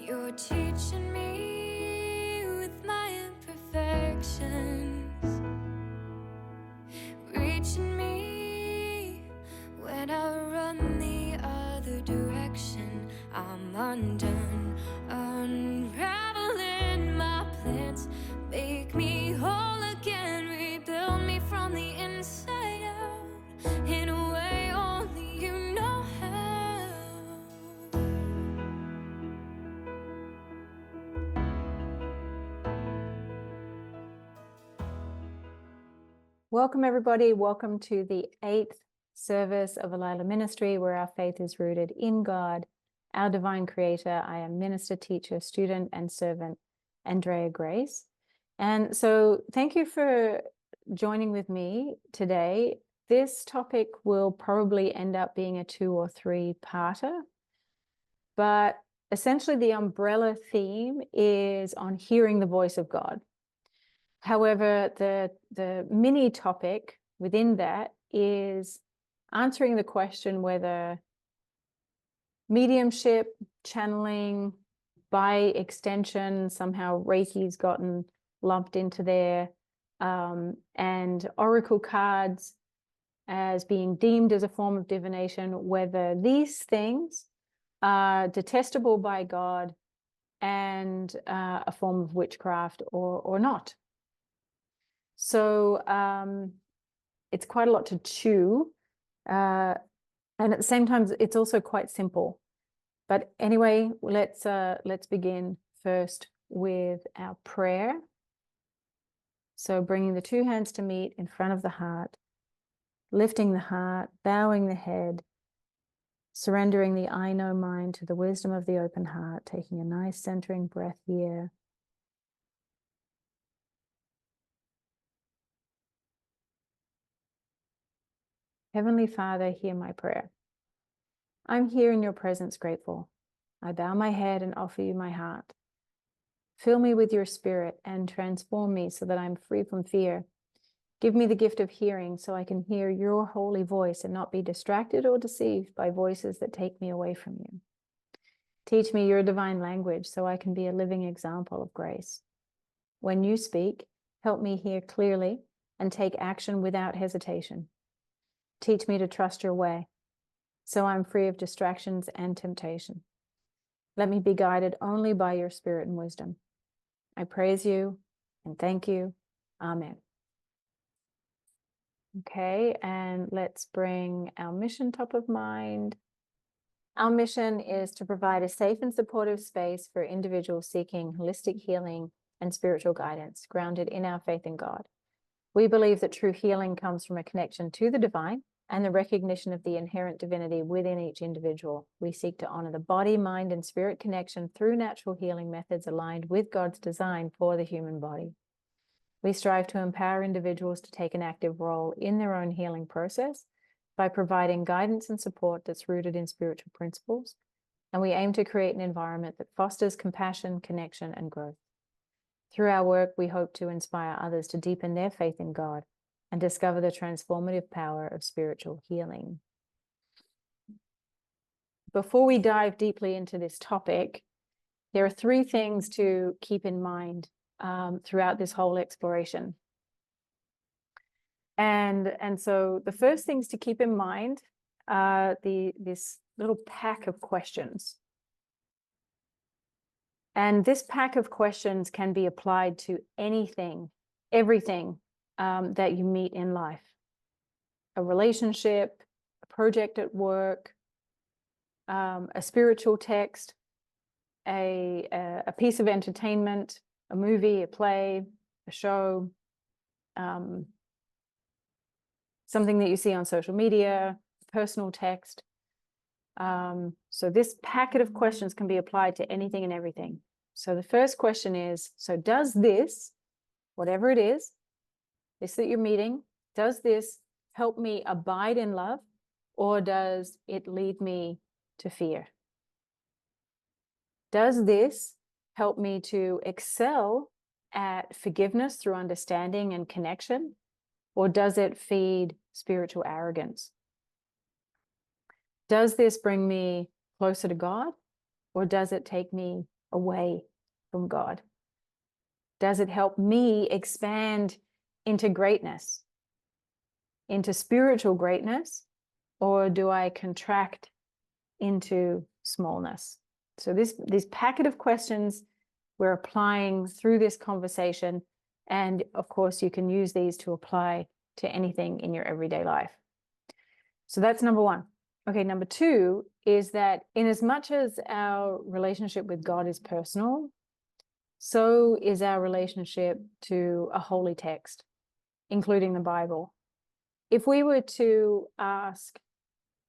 You're teaching me with my imperfections, reaching me when I run the other direction. I'm undone, unraveling my plans. Make me whole again, rebuild me from the inside out, in a way only you know how. Welcome, everybody. Welcome to the 8th service of Alila Ministry, where our faith is rooted in God, our divine creator. I am minister, teacher, student, and servant, Andrea Grace. And so thank you for joining with me today. This topic will probably end up being a 2 or 3-parter, but essentially the umbrella theme is on hearing the voice of God. However, the mini topic within that is answering the question whether mediumship, channeling, by extension, somehow Reiki's gotten lumped into there, and oracle cards as being deemed as a form of divination, whether these things are detestable by God and a form of witchcraft or not. So it's quite a lot to chew. And at the same time, it's also quite simple. But anyway, let's begin first with our prayer. So bringing the 2 hands to meet in front of the heart, lifting the heart, bowing the head, surrendering the I know mind to the wisdom of the open heart, taking a nice centering breath here. Heavenly Father, hear my prayer. I'm here in your presence, grateful. I bow my head and offer you my heart. Fill me with your spirit and transform me so that I'm free from fear. Give me the gift of hearing so I can hear your holy voice and not be distracted or deceived by voices that take me away from you. Teach me your divine language so I can be a living example of grace. When you speak, help me hear clearly and take action without hesitation. Teach me to trust your way, so I'm free of distractions and temptation. Let me be guided only by your spirit and wisdom. I praise you and thank you. Amen. Okay, and let's bring our mission top of mind. Our mission is to provide a safe and supportive space for individuals seeking holistic healing and spiritual guidance grounded in our faith in God. We believe that true healing comes from a connection to the divine and the recognition of the inherent divinity within each individual. We seek to honor the body, mind, and spirit connection through natural healing methods aligned with God's design for the human body. We strive to empower individuals to take an active role in their own healing process by providing guidance and support that's rooted in spiritual principles, and we aim to create an environment that fosters compassion, connection, and growth. Through our work, we hope to inspire others to deepen their faith in God and discover the transformative power of spiritual healing. Before we dive deeply into this topic, there are 3 things to keep in mind throughout this whole exploration. And so the first things to keep in mind are this little pack of questions. And this pack of questions can be applied to anything, everything that you meet in life. A relationship, a project at work, a spiritual text, a piece of entertainment, a movie, a play, a show, something that you see on social media, personal text. So this packet of questions can be applied to anything and everything. So the first question is, so does this, whatever it is, this that you're meeting, does this help me abide in love, or does it lead me to fear? Does this help me to excel at forgiveness through understanding and connection, or does it feed spiritual arrogance? Does this bring me closer to God, or does it take me away from God? Does it help me expand into greatness, into spiritual greatness, or do I contract into smallness? So this packet of questions we're applying through this conversation, and of course you can use these to apply to anything in your everyday life. So that's number one. Okay, number two is that in as much as our relationship with God is personal, so is our relationship to a holy text, including the Bible. If we were to ask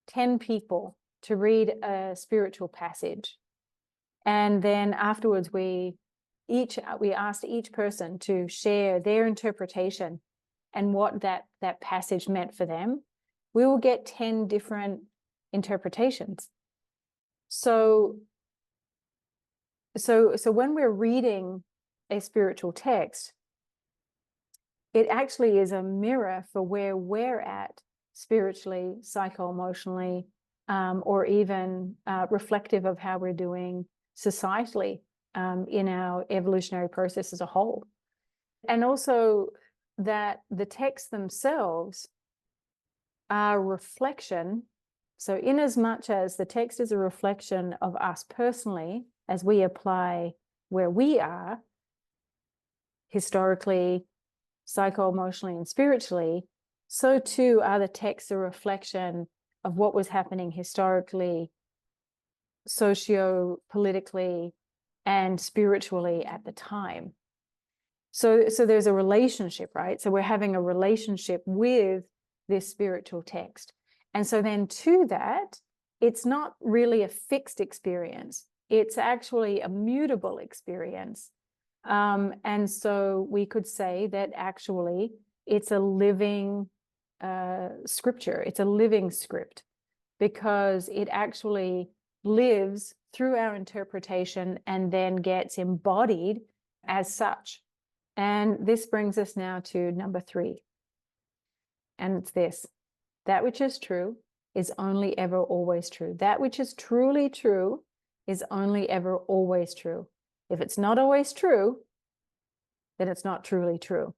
10 people to read a spiritual passage, and then afterwards we asked each person to share their interpretation and what that passage meant for them, we will get 10 different interpretations. So when we're reading a spiritual text, it actually is a mirror for where we're at spiritually, psycho-emotionally, or even reflective of how we're doing societally in our evolutionary process as a whole. And also that the texts themselves are a reflection. So in as much as the text is a reflection of us personally, as we apply where we are, historically, psycho-emotionally, and spiritually, so too are the texts a reflection of what was happening historically, socio-politically, and spiritually at the time. So there's a relationship, right? So we're having a relationship with this spiritual text. And so then to that, it's not really a fixed experience. It's actually a mutable experience. And so we could say that actually it's a living scripture. It's a living script, because it actually lives through our interpretation and then gets embodied as such. And this brings us now to number 3. And it's this: that which is true is only ever always true. That which is truly true is only ever always true. If it's not always true, then it's not truly true.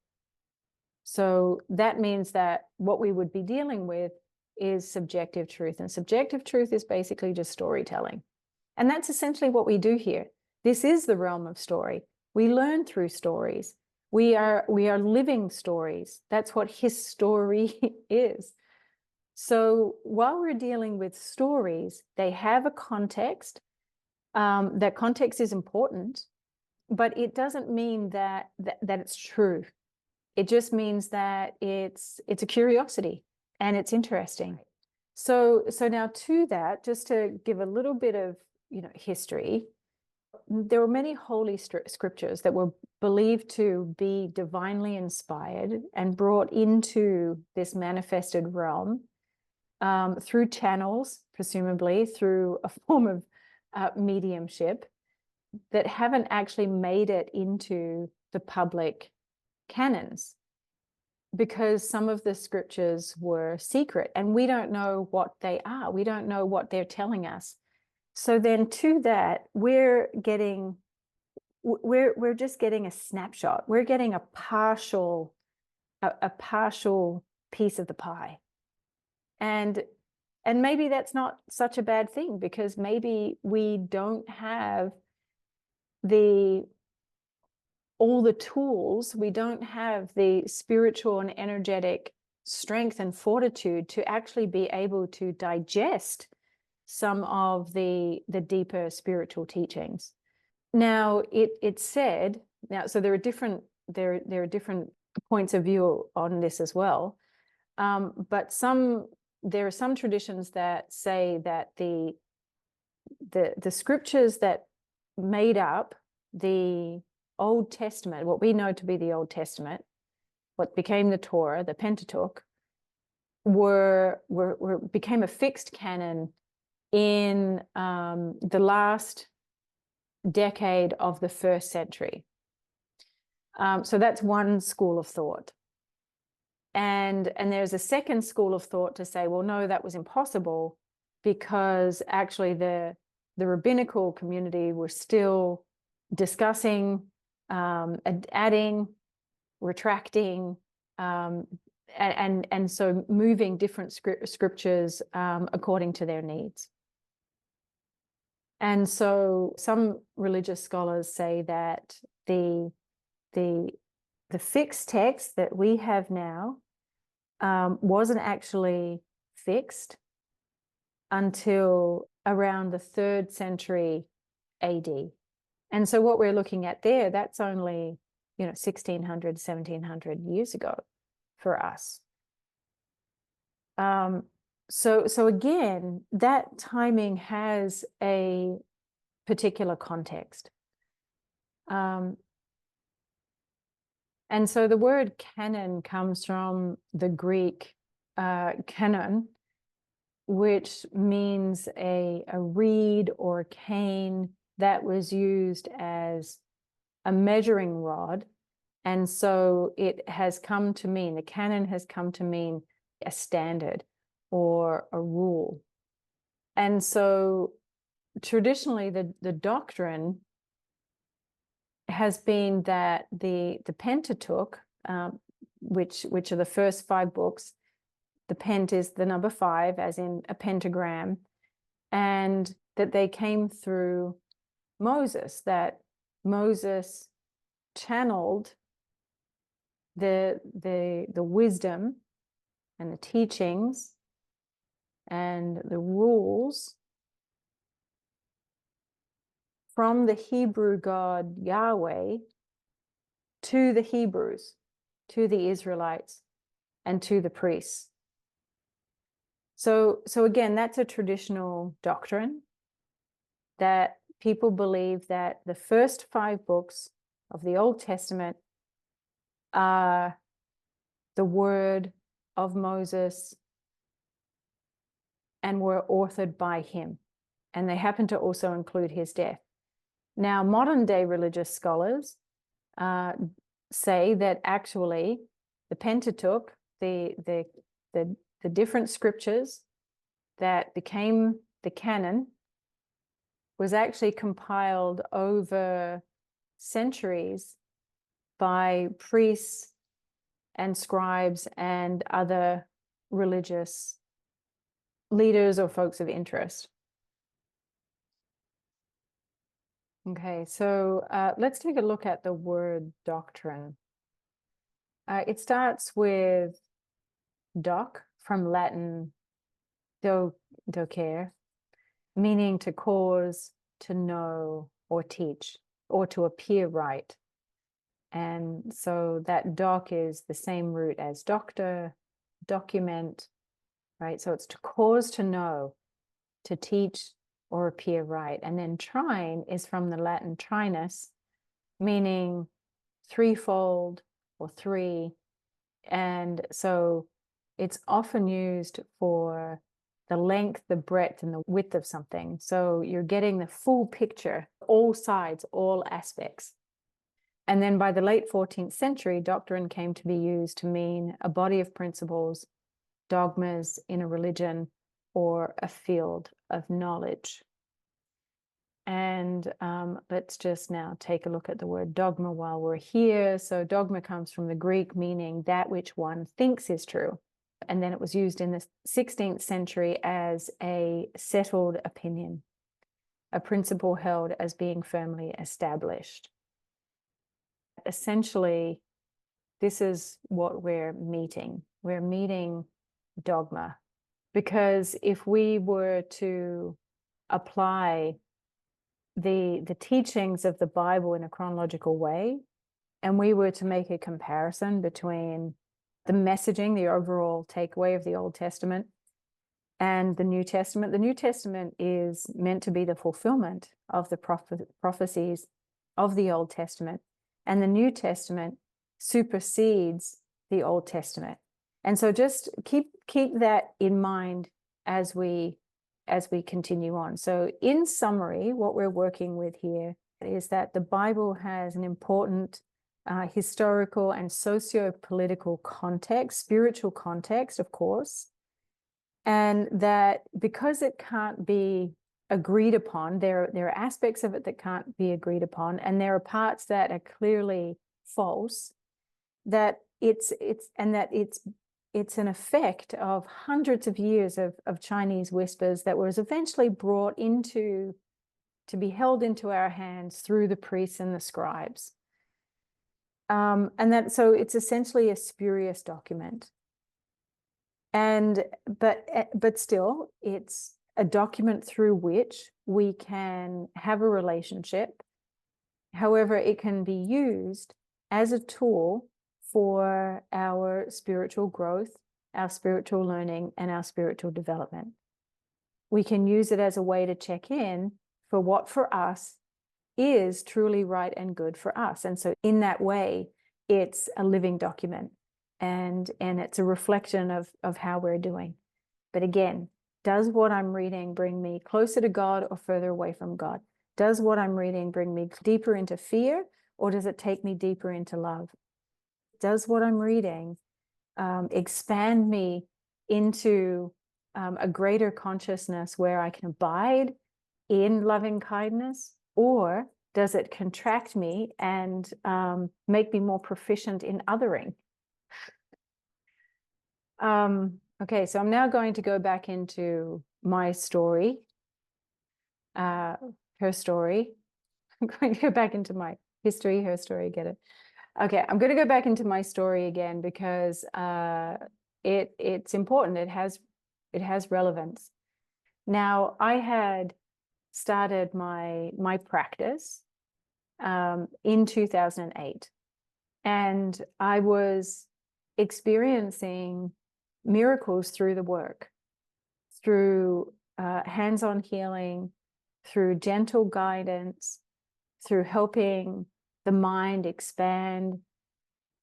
So that means that what we would be dealing with is subjective truth. And subjective truth is basically just storytelling. And that's essentially what we do here. This is the realm of story. We learn through stories. We are living stories. That's what his story is. So while we're dealing with stories, they have a context. That context is important, but it doesn't mean that it's true. It just means that it's a curiosity and it's interesting. So now to that, just to give a little bit of history, there were many holy scriptures that were believed to be divinely inspired and brought into this manifested realm through channels, presumably through a form of mediumship, that haven't actually made it into the public canons, because some of the scriptures were secret and we don't know what they are. We don't know what they're telling us. So then to that, we're just getting a snapshot. We're getting a partial piece of the pie. And maybe that's not such a bad thing, because maybe we don't have all the tools, we don't have the spiritual and energetic strength and fortitude to actually be able to digest some of the deeper spiritual teachings. Now, it's said, so there are different points of view on this as well, but there are some traditions that say that the scriptures that made up the Old Testament, what we know to be the Old Testament, what became the Torah, the Pentateuch, became a fixed canon in the last decade of the 1st century. So that's one school of thought. And there's a second school of thought to say, well, no, that was impossible, because actually the rabbinical community were still discussing, adding, retracting, and so moving different scriptures according to their needs. And so some religious scholars say that the fixed text that we have now wasn't actually fixed until around the 3rd century AD. And so what we're looking at there, that's only, 1600, 1700 years ago for us. So again, that timing has a particular context. And so the word canon comes from the Greek canon, which means a reed or cane that was used as a measuring rod. And so it has come to mean, the canon has come to mean a standard or a rule. And so traditionally the doctrine has been that the Pentateuch, which are the first 5 books, the pent is the number 5, as in a pentagram, and that they came through Moses, that Moses channeled the wisdom and the teachings and the rules from the Hebrew God Yahweh to the Hebrews, to the Israelites, and to the priests. So again, that's a traditional doctrine that people believe that the first 5 books of the Old Testament are the word of Moses and were authored by him. And they happen to also include his death. Now, modern day religious scholars say that actually the Pentateuch, the different scriptures that became the canon, was actually compiled over centuries by priests and scribes and other religious leaders or folks of interest. Okay, so let's take a look at the word doctrine. It starts with doc, from Latin docere, meaning to cause, to know, or teach, or to appear right. And so that doc is the same root as doctor, document, right? So it's to cause to know, to teach, or appear right. And then trine is from the Latin trinus, meaning threefold or 3. And so it's often used for the length, the breadth, and the width of something. So you're getting the full picture, all sides, all aspects. And then by the late 14th century, doctrine came to be used to mean a body of principles, dogmas in a religion, or a field of knowledge. And let's just now take a look at the word dogma while we're here. So dogma comes from the Greek, meaning that which one thinks is true. And then it was used in the 16th century as a settled opinion, a principle held as being firmly established. Essentially, this is what we're meeting. We're meeting dogma. Because if we were to apply the teachings of the Bible in a chronological way, and we were to make a comparison between the messaging, the overall takeaway of the Old Testament and the New Testament is meant to be the fulfillment of the prophecies of the Old Testament, and the New Testament supersedes the Old Testament. And so just keep that in mind as we continue on. So in summary, what we're working with here is that the Bible has an important historical and socio-political context, spiritual context, of course, and that because it can't be agreed upon. There are aspects of it that can't be agreed upon, and there are parts that are clearly false, that it's an effect of hundreds of years of Chinese whispers that was eventually brought into, to be held into our hands through the priests and the scribes. So it's essentially a spurious document. But still, it's a document through which we can have a relationship. However, it can be used as a tool for our spiritual growth, our spiritual learning, and our spiritual development. We can use it as a way to check in for what for us is truly right and good for us. And so in that way, it's a living document, and it's a reflection of how we're doing. But again, does what I'm reading bring me closer to God or further away from God? Does what I'm reading bring me deeper into fear, or does it take me deeper into love? Does what I'm reading expand me into a greater consciousness where I can abide in loving kindness, or does it contract me and make me more proficient in othering? Okay, so I'm now going to go back into my story, her story. I'm going to go back into my history, her story, get it? Okay, I'm going to go back into my story again because it's important. It has relevance. Now, I had started my practice in 2008, and I was experiencing miracles through the work, through hands-on healing, through gentle guidance, through helping the mind expand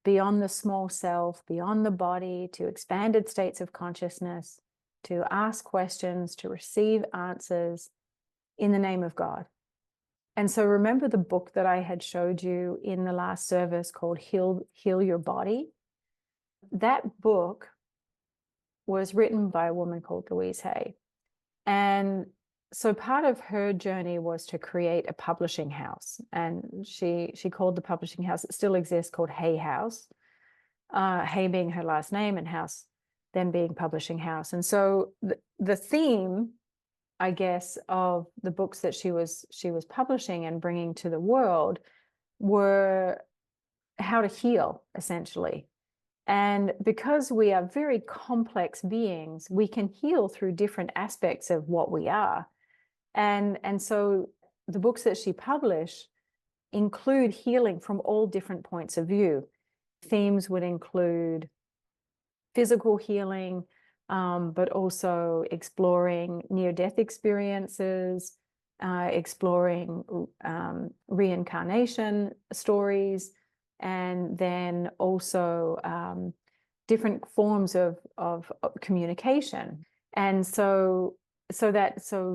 beyond the small self, beyond the body, to expanded states of consciousness, to ask questions, to receive answers in the name of God. And so remember the book that I had showed you in the last service called Heal Your Body? That book was written by a woman called Louise Hay. And so part of her journey was to create a publishing house. And she called the publishing house, it still exists, called Hay House. Hay being her last name and House then being publishing house. And so the theme, I guess, of the books that she was publishing and bringing to the world were how to heal, essentially. And because we are very complex beings, we can heal through different aspects of what we are. And so the books that she published include healing from all different points of view. Themes would include physical healing, but also exploring near-death experiences, exploring reincarnation stories, and then also different forms of communication. And so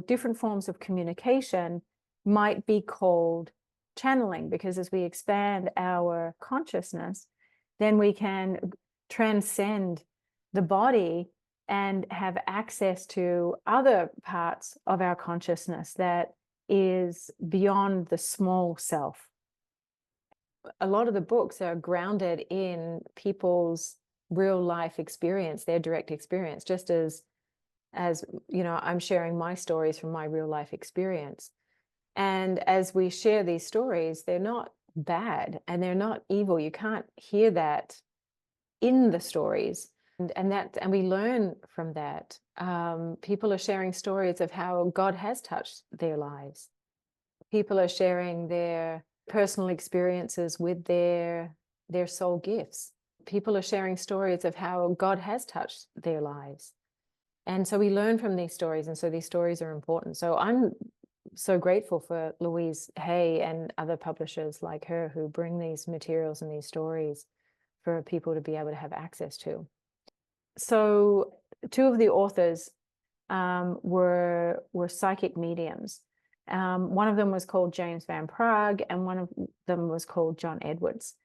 different forms of communication might be called channeling, because as we expand our consciousness, then we can transcend the body and have access to other parts of our consciousness that is beyond the small self. A lot of the books are grounded in people's real life experience, their direct experience, just as you know, I'm sharing my stories from my real life experience. And as we share these stories, they're not bad and they're not evil. You can't hear that in the stories. And we learn from that. People are sharing stories of how God has touched their lives. People are sharing their personal experiences with their soul gifts. People are sharing stories of how God has touched their lives. And so we learn from these stories, and so these stories are important. So I'm so grateful for Louise Hay and other publishers like her who bring these materials and these stories for people to be able to have access to. So two of the authors were psychic mediums. One of them was called James Van Praagh, and one of them was called John Edwards.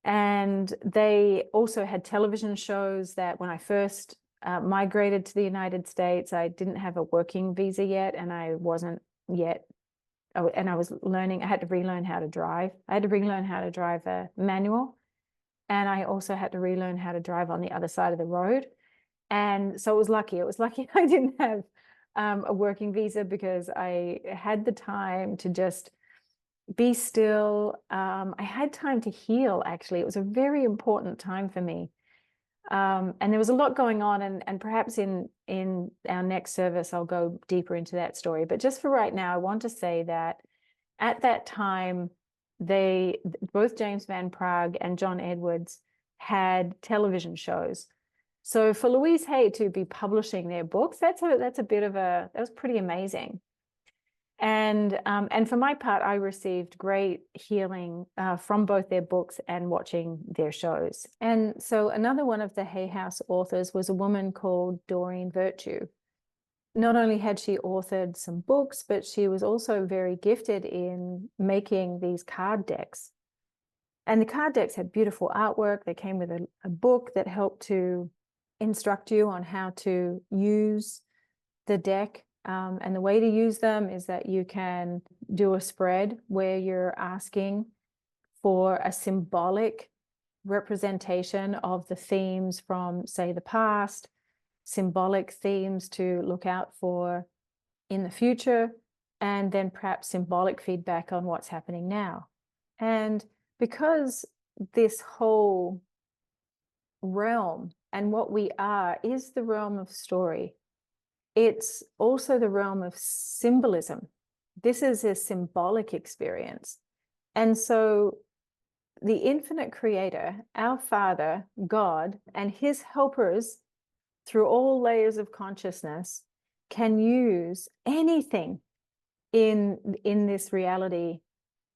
And they also had television shows that when I first migrated to the United States. I didn't have a working visa yet, and I wasn't yet, and I was learning, I had to relearn how to drive. I had to relearn how to drive a manual, and I also had to relearn how to drive on the other side of the road. And so it was lucky I didn't have a working visa, because I had the time to just be still. I had time to heal, actually. It was a very important time for me. And there was a lot going on, and perhaps in our next service, I'll go deeper into that story. But just for right now, I want to say that at that time, both James Van Praagh and John Edwards had television shows. So for Louise Hay to be publishing their books, that was pretty amazing. And for my part, I received great healing from both their books and watching their shows. And so another one of the Hay House authors was a woman called Doreen Virtue. Not only had she authored some books, but she was also very gifted in making these card decks. And the card decks had beautiful artwork. They came with a book that helped to instruct you on how to use the deck. And the way to use them is that you can do a spread where you're asking for a symbolic representation of the themes from, say, the past, symbolic themes to look out for in the future, and then perhaps symbolic feedback on what's happening now. And because this whole realm and what we are is the realm of story, it's also the realm of symbolism. This is a symbolic experience. And so the infinite creator, our Father, God, and his helpers through all layers of consciousness can use anything in this reality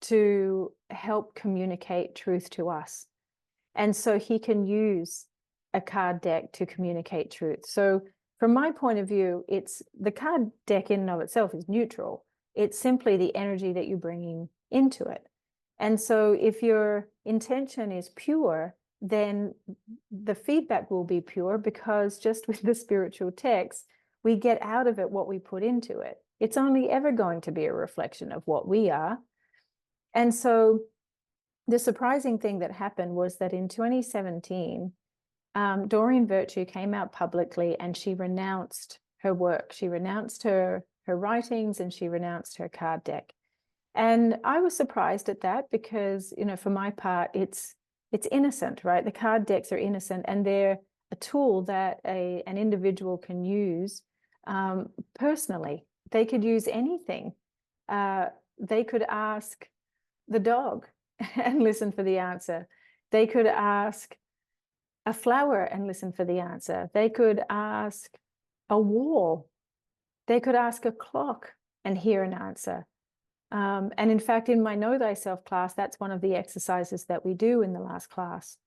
to help communicate truth to us. And so he can use a card deck to communicate truth. So from my point of view, it's the card deck in and of itself is neutral. It's simply the energy that you're bringing into it. And so if your intention is pure, then the feedback will be pure, because just with the spiritual text, we get out of it what we put into it. It's only ever going to be a reflection of what we are. And so the surprising thing that happened was that in 2017, Doreen Virtue came out publicly and she renounced her work. She renounced her writings, and she renounced her card deck. And I was surprised at that, because, you know, for my part, it's innocent, right? The card decks are innocent, and they're a tool that an individual can use personally. They could use anything. They could ask the dog and listen for the answer. They could ask a flower and listen for the answer. They could ask a wall. They could ask a clock and hear an answer. And in fact, in my Know Thyself class, that's one of the exercises that we do in the last class.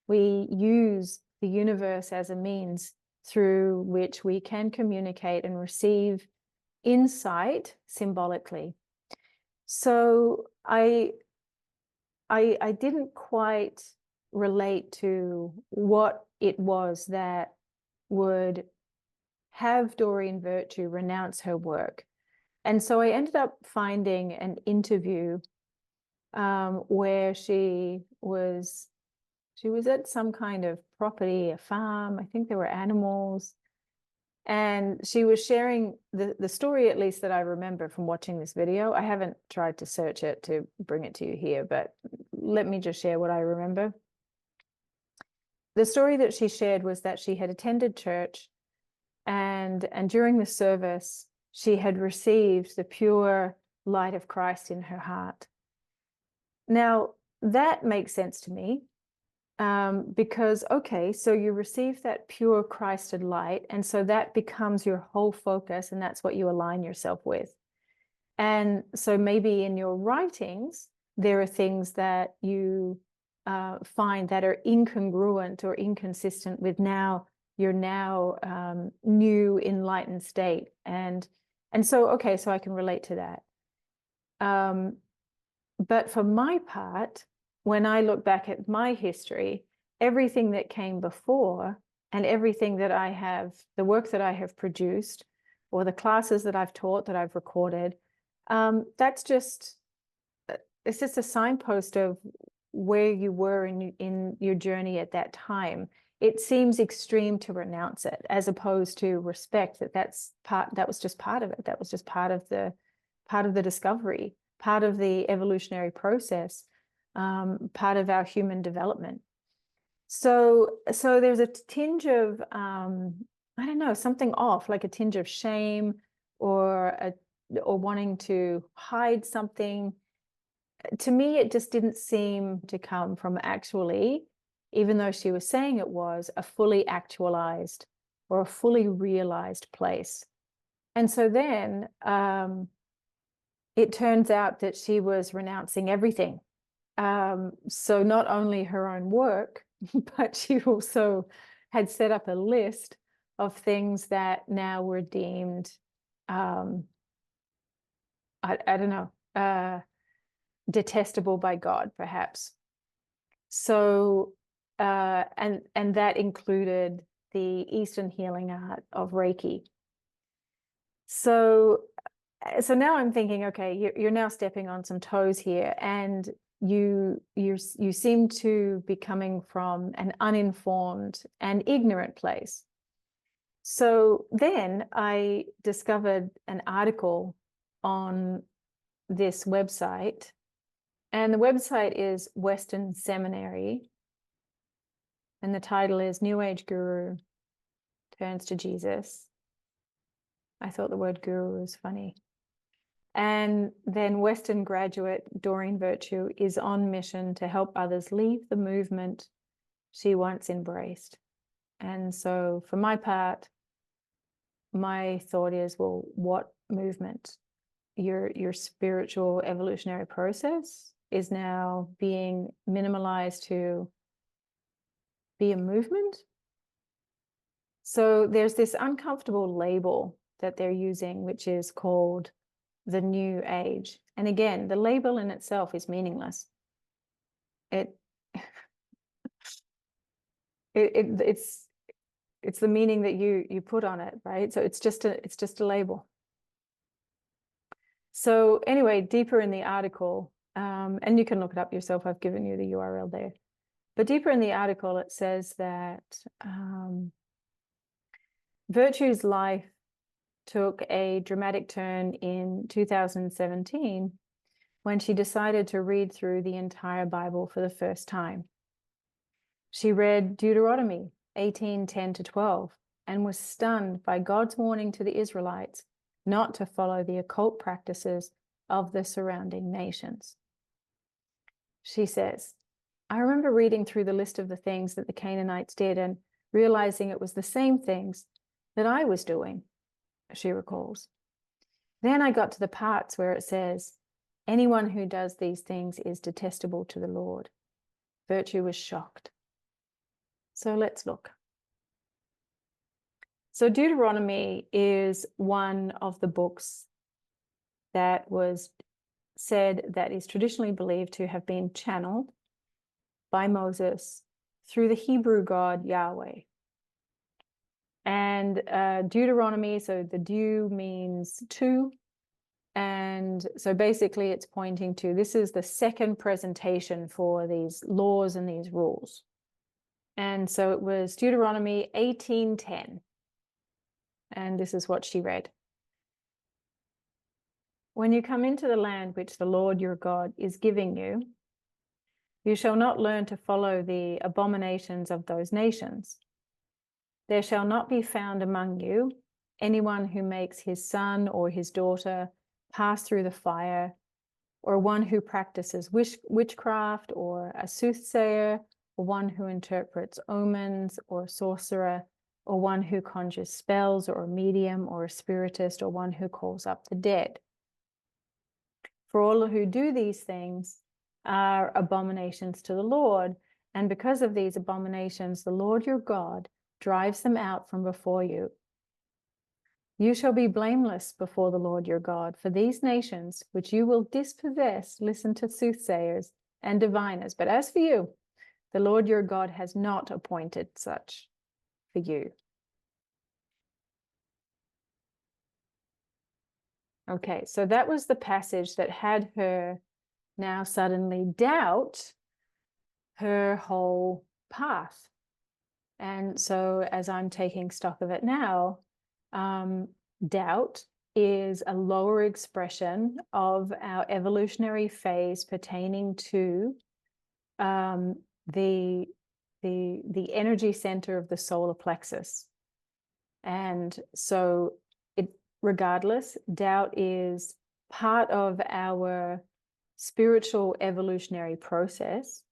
We use the universe as a means through which we can communicate and receive insight symbolically. So I didn't quite relate to what it was that would have Doreen Virtue renounce her work. And so I ended up finding an interview where she was at some kind of property, a farm. I think there were animals. And she was sharing the story, at least that I remember from watching this video. I haven't tried to search it to bring it to you here, but let me just share what I remember. The story that she shared was that she had attended church, and during the service, she had received the pure light of Christ in her heart. Now, that makes sense to me, because, okay, so you receive that pure Christed light, and so that becomes your whole focus, and that's what you align yourself with. And so maybe in your writings, there are things that you find that are incongruent or inconsistent with your new enlightened state. And so, okay, so I can relate to that. But for my part, when I look back at my history, everything that came before and everything that I have, the work that I have produced, or the classes that I've taught, that I've recorded, that's just, it's just a signpost of where you were in your journey at that time. It seems extreme to renounce it, as opposed to respect that that was just part of it. That was just part of the discovery, part of the evolutionary process, part of our human development. So there's a tinge of, I don't know, something off, like a tinge of shame or wanting to hide something. To me, it just didn't seem to come from actually, even though she was saying it was, a fully actualized or a fully realized place. And so then it turns out that she was renouncing everything. So not only her own work, but she also had set up a list of things that now were deemed, I don't know, detestable by God, perhaps. So, and that included the Eastern healing art of Reiki. So now I'm thinking, okay, you're now stepping on some toes here, and you seem to be coming from an uninformed and ignorant place. So then I discovered an article on this website, and the website is Western Seminary, and the title is New Age Guru Turns to Jesus. I thought the word guru was funny. And then Western graduate Doreen Virtue is on mission to help others leave the movement she once embraced. And so for my part, my thought is, well, what movement? Your spiritual evolutionary process is now being minimalized to be a movement. So there's this uncomfortable label that they're using, which is called the New Age. And again, the label in itself is meaningless. It's the meaning that you put on it, right? So it's just a label. So anyway, deeper in the article, and you can look it up yourself, I've given you the URL there. But deeper in the article, it says that Virtue's life took a dramatic turn in 2017 when she decided to read through the entire Bible for the first time. She read Deuteronomy 18:10-12 and was stunned by God's warning to the Israelites not to follow the occult practices of the surrounding nations. She says, I remember reading through the list of the things that the Canaanites did and realizing it was the same things that I was doing, she recalls. Then I got to the parts where it says, anyone who does these things is detestable to the Lord. Virtue was shocked. So let's look. So Deuteronomy is one of the books that was said that is traditionally believed to have been channeled by Moses through the Hebrew God Yahweh. And Deuteronomy, so the dew means two. And so basically it's pointing to, this is the second presentation for these laws and these rules. And so it was Deuteronomy 18:10. And this is what she read. When you come into the land which the Lord your God is giving you, you shall not learn to follow the abominations of those nations. There shall not be found among you anyone who makes his son or his daughter pass through the fire, or one who practices witchcraft, or a soothsayer, or one who interprets omens, or a sorcerer, or one who conjures spells, or a medium, or a spiritist, or one who calls up the dead. For all who do these things are abominations to the Lord, and because of these abominations, the Lord your God drives them out from before you. You shall be blameless before the Lord your God, for these nations which you will dispossess listen to soothsayers and diviners. But as for you, the Lord your God has not appointed such. for you. Okay, so that was the passage that had her now suddenly doubt her whole path. And so as I'm taking stock of it now, doubt is a lower expression of our evolutionary phase pertaining to the energy center of the solar plexus. And so regardless, doubt is part of our spiritual evolutionary process.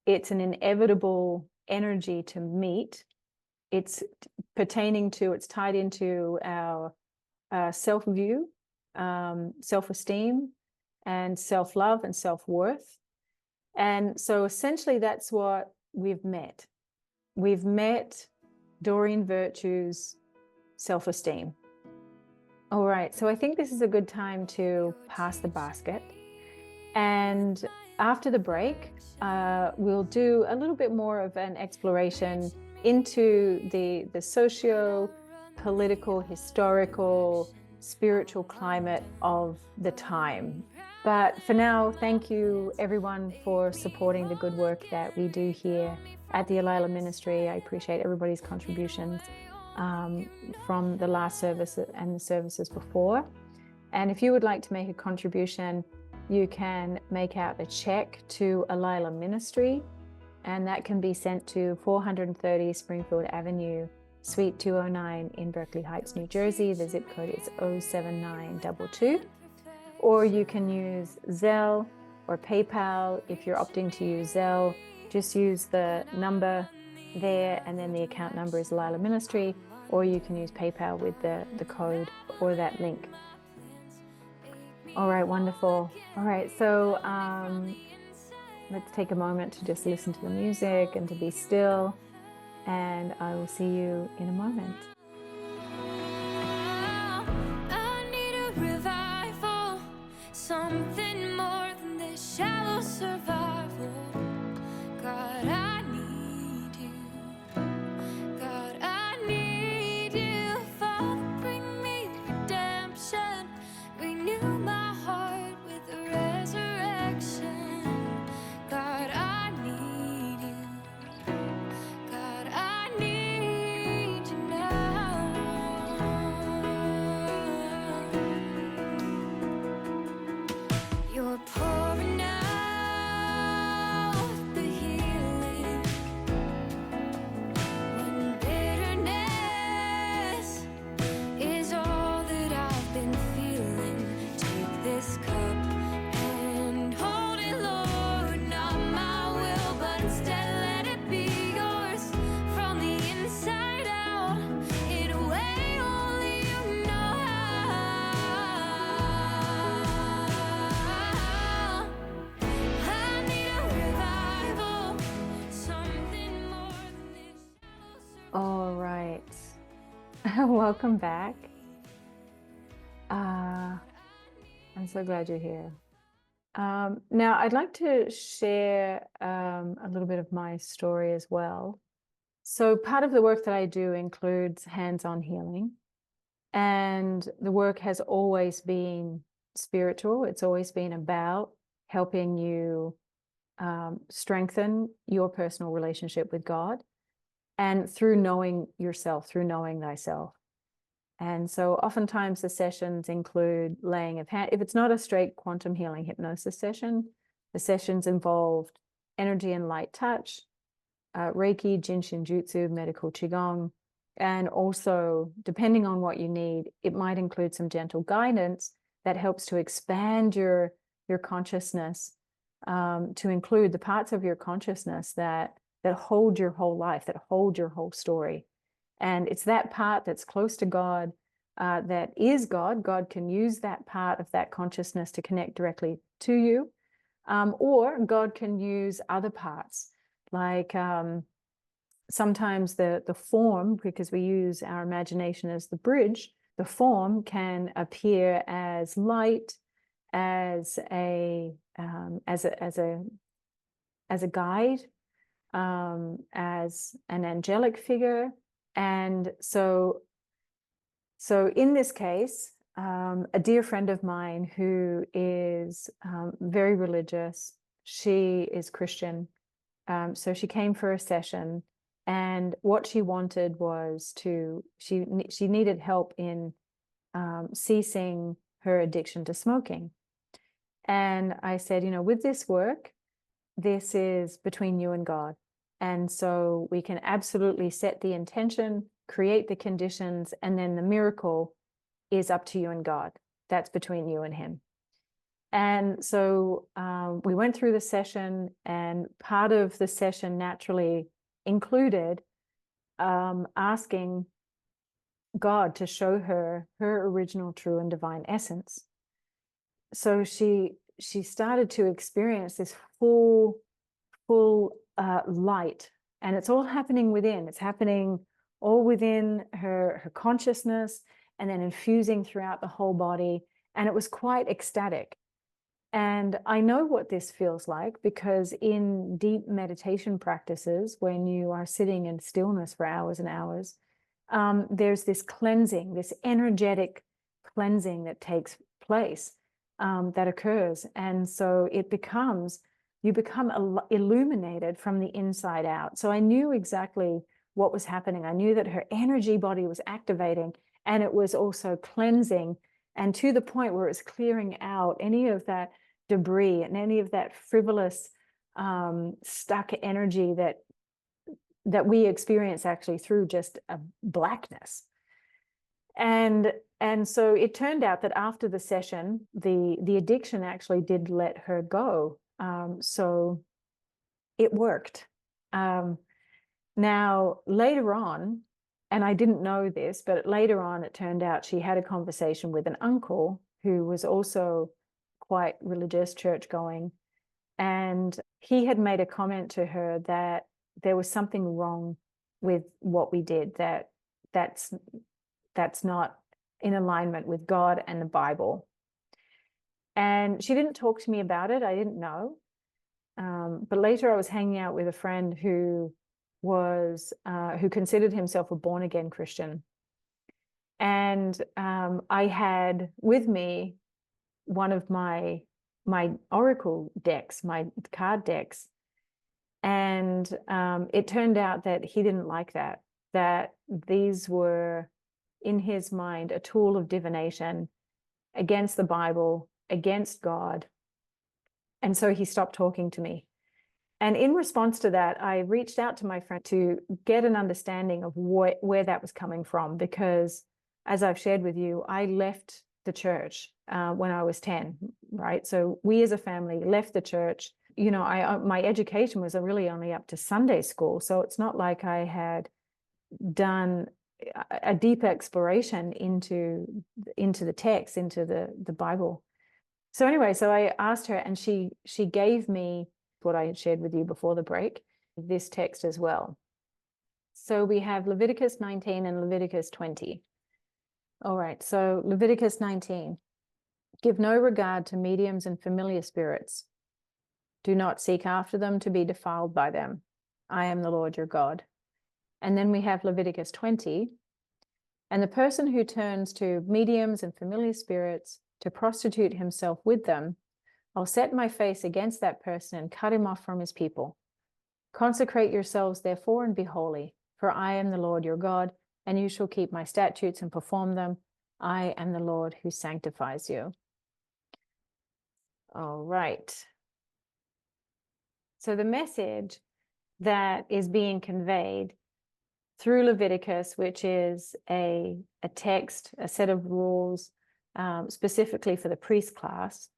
It's an inevitable energy to meet. It's tied into our self-view, self-esteem, and self-love and self-worth. And so essentially that's what we've met. We've met Doreen Virtue's self-esteem. All right, so I think this is a good time to pass the basket. And after the break, we'll do a little bit more of an exploration into the socio-political, historical, spiritual climate of the time. But for now, thank you everyone for supporting the good work that we do here at the Alila Ministry. I appreciate everybody's contributions from the last service and the services before. And if you would like to make a contribution, you can make out a check to Alila Ministry, and that can be sent to 430 Springfield Avenue, Suite 209 in Berkeley Heights, New Jersey. The zip code is 07922. Or you can use Zelle or PayPal. If you're opting to use Zelle, just use the number there, and then the account number is Alila Ministry, or you can use PayPal with the code or that link. All right, wonderful. All right, so let's take a moment to just listen to the music and to be still, and I will see you in a moment. I need a revival, something more than this shallow survival. God, I need you. God, I need you. Father, bring me redemption. Renew my heart with a resurrection. God, I need you. God, I need you now. You're pouring out the healing when bitterness is all that I've been feeling. Take this cup and hold it, Lord, not my will, but instead let it be yours from the inside out, in a way only you know how. I need a revival, something more than this shallow All right. Welcome back. I'm so glad you're here. Now, I'd like to share a little bit of my story as well. So part of the work that I do includes hands-on healing, and the work has always been spiritual. It's always been about helping you strengthen your personal relationship with God, and through knowing yourself, through knowing thyself. And so oftentimes the sessions include laying of hands. If it's not a straight quantum healing hypnosis session, the sessions involved energy and light touch, Reiki, Jinshin Jutsu, medical Qigong, and also, depending on what you need, it might include some gentle guidance that helps to expand your consciousness, to include the parts of your consciousness that hold your whole life, that hold your whole story. And it's that part that's close to God, that is God. God can use that part of that consciousness to connect directly to you. Or God can use other parts, like sometimes the form, because we use our imagination as the bridge, the form can appear as light, as a guide, as an angelic figure, And so in this case, a dear friend of mine who is very religious, she is Christian. So she came for a session, and what she wanted was she needed help in ceasing her addiction to smoking. And I said, with this work, this is between you and God. And so we can absolutely set the intention, create the conditions, and then the miracle is up to you and God. That's between you and him. And so we went through the session, and part of the session naturally included asking God to show her original, true, and divine essence. So she started to experience this full light, and it's all happening within. It's happening all within her consciousness, and then infusing throughout the whole body. And it was quite ecstatic. And I know what this feels like, because in deep meditation practices, when you are sitting in stillness for hours and hours, there's this cleansing, this energetic cleansing that takes place, that occurs. And so you become illuminated from the inside out. So I knew exactly what was happening. I knew that her energy body was activating, and it was also cleansing, and to the point where it's clearing out any of that debris and any of that frivolous, stuck energy that we experience actually through just a blackness. And so it turned out that after the session, the addiction actually did let her go. So it worked. Now, later on, and I didn't know this, but later on, it turned out she had a conversation with an uncle who was also quite religious, church going. And he had made a comment to her that there was something wrong with what we did, that's not in alignment with God and the Bible. And she didn't talk to me about it. I didn't know. But later I was hanging out with a friend who considered himself a born-again Christian. And I had with me one of my oracle decks, my card decks. And it turned out that he didn't like that these were, in his mind, a tool of divination against the Bible, against God. And so he stopped talking to me. And in response to that, I reached out to my friend to get an understanding of where that was coming from, because as I've shared with you, I left the church when I was 10, right? So we as a family left the church. My education was really only up to Sunday school. So it's not like I had done a deep exploration into the text, into the Bible. So anyway, so I asked her, and she gave me what I had shared with you before the break, this text as well. So we have Leviticus 19 and Leviticus 20. All right, so Leviticus 19. Give no regard to mediums and familiar spirits. Do not seek after them to be defiled by them. I am the Lord your God. And then we have Leviticus 20. And the person who turns to mediums and familiar spirits to prostitute himself with them, I'll set my face against that person and cut him off from his people. Consecrate yourselves, therefore, and be holy, for I am the Lord your God, and you shall keep my statutes and perform them. I am the Lord who sanctifies you. All right. So the message that is being conveyed through Leviticus, which is a text, a set of rules specifically for the priest class,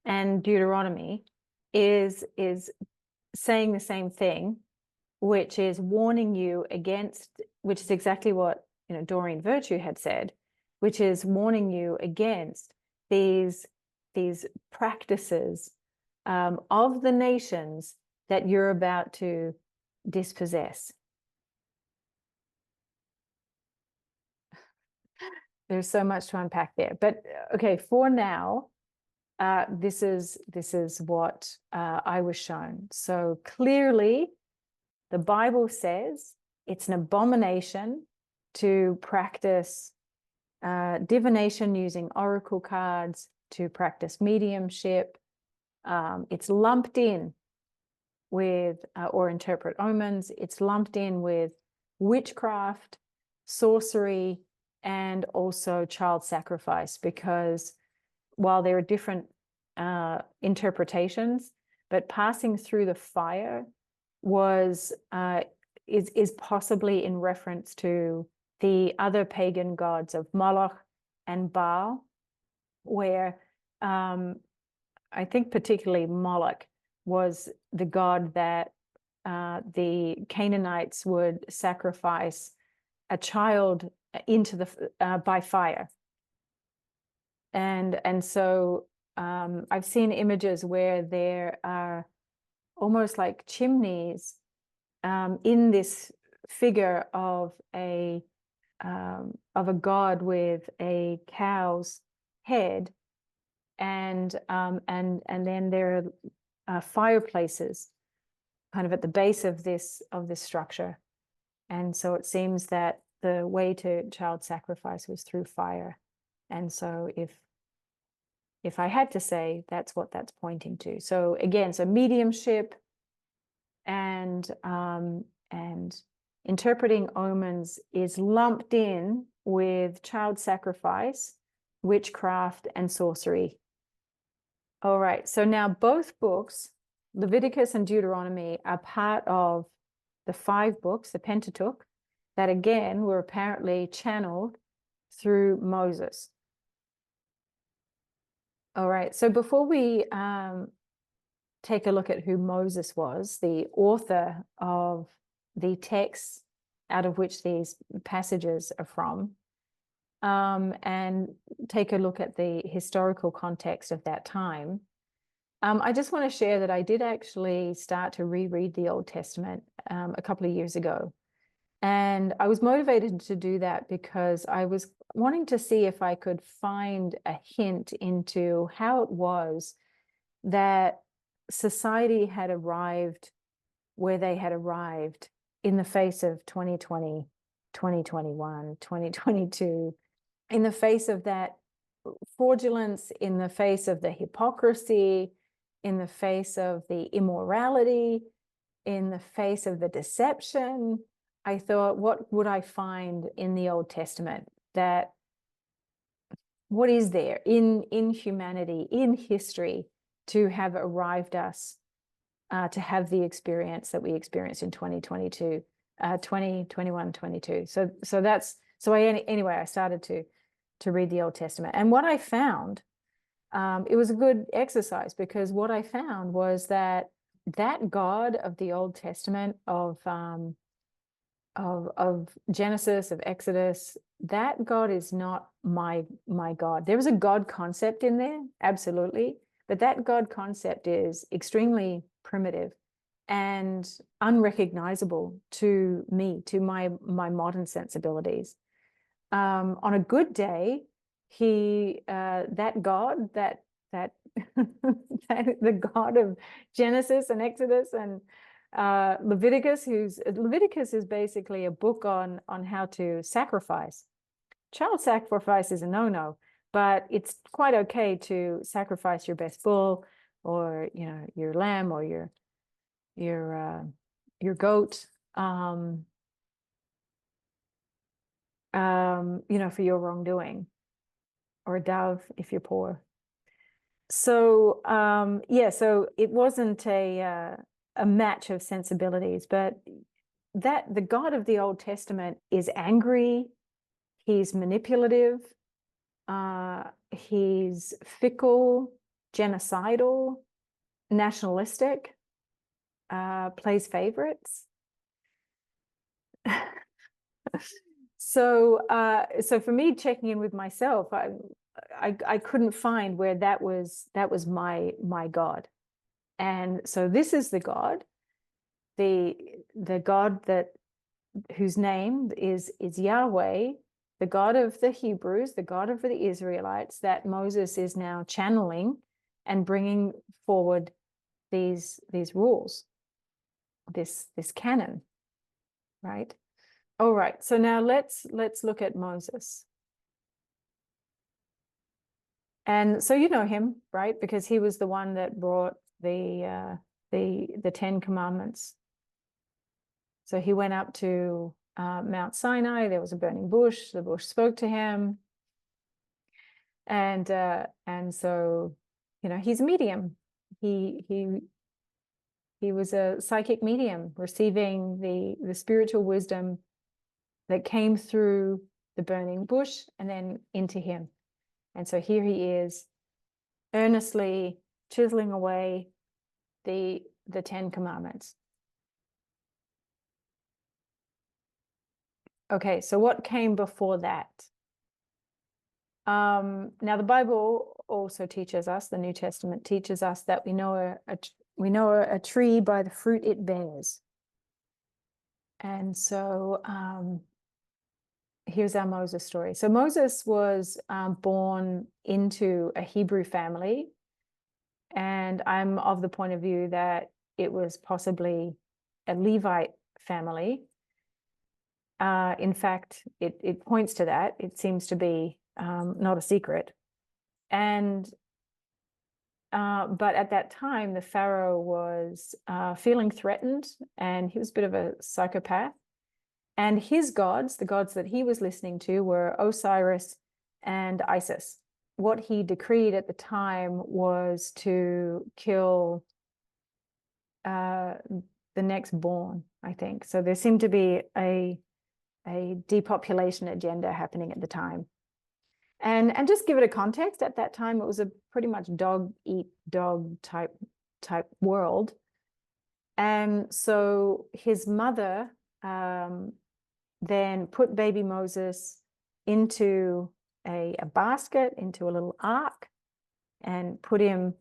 and Deuteronomy is saying the same thing, which is warning you against, which is exactly what Doreen Virtue had said, which is warning you against these practices of the nations that you're about to dispossess. There's so much to unpack there, but okay, for now, this is what I was shown. So clearly, the Bible says it's an abomination to practice divination using oracle cards, to practice mediumship. It's lumped in with, or interpret omens, it's lumped in with witchcraft, sorcery, and also child sacrifice, because while there are different interpretations, but passing through the fire was is possibly in reference to the other pagan gods of Moloch and Baal, where I think particularly Moloch was the god that the Canaanites would sacrifice a child into the by fire. And so I've seen images where there are almost like chimneys in this figure of a god with a cow's head, and then there are fireplaces kind of at the base of this structure. And so it seems that the way to child sacrifice was through fire. And so if I had to say, that's what that's pointing to. So again, so mediumship and interpreting omens is lumped in with child sacrifice, witchcraft, and sorcery. All right, so now both books, Leviticus and Deuteronomy, are part of the 5 books, the Pentateuch, that again were apparently channeled through Moses. All right, so before we take a look at who Moses was, the author of the texts out of which these passages are from, and take a look at the historical context of that time, I just want to share that I did actually start to reread the Old Testament a couple of years ago. And I was motivated to do that because I was wanting to see if I could find a hint into how it was that society had arrived where they had arrived in the face of 2020, 2021, 2022, in the face of that fraudulence, in the face of the hypocrisy, in the face of the immorality, in the face of the deception. I thought, what would I find in the Old Testament? That what is there in humanity, in history, to have arrived us to have the experience that we experienced in 2022, 2021, 22. Anyway, I started to read the Old Testament, and what I found, it was a good exercise, because what I found was that God of the Old Testament, of Genesis, of Exodus, that God is not my God. There is a God concept in there, absolutely, but that God concept is extremely primitive and unrecognizable to me, to my modern sensibilities. On a good day, that God, that the God of Genesis and Exodus and Leviticus, Leviticus is basically a book on how to sacrifice. Child sacrifice is a no-no, but it's quite okay to sacrifice your best bull, or your lamb, or your goat, for your wrongdoing, or a dove if you're poor. So so it wasn't a match of sensibilities, but that the God of the Old Testament is angry, he's manipulative, he's fickle, genocidal, nationalistic, plays favorites. So for me, checking in with myself, I couldn't find where that was my God. And so this is the God, the God whose name is Yahweh, the God of the Hebrews, the God of the Israelites, that Moses is now channeling and bringing forward these rules, this canon, right? All right, so now let's look at Moses. And so you know him, right? Because he was the one that brought the 10 Commandments. So he went up to Mount Sinai. There was a burning bush. The bush spoke to him, and so he's a medium. He was a psychic medium, receiving the spiritual wisdom that came through the burning bush and then into him. And so here he is, earnestly chiseling away the 10 Commandments. Okay, so what came before that? Now the Bible also teaches us, the New Testament teaches us, that we know a tree by the fruit it bears. And so here's our Moses story. So Moses was born into a Hebrew family, and I'm of the point of view that it was possibly a Levite family. In fact, it points to that. It seems to be not a secret. And but at that time, the Pharaoh was feeling threatened, and he was a bit of a psychopath. And his gods, the gods that he was listening to, were Osiris and Isis. What he decreed at the time was to kill the next born, I think. So there seemed to be a depopulation agenda happening at the time. And just give it a context, at that time, it was a pretty much dog eat dog type world. And so his mother then put baby Moses into a basket, into a little ark, and put him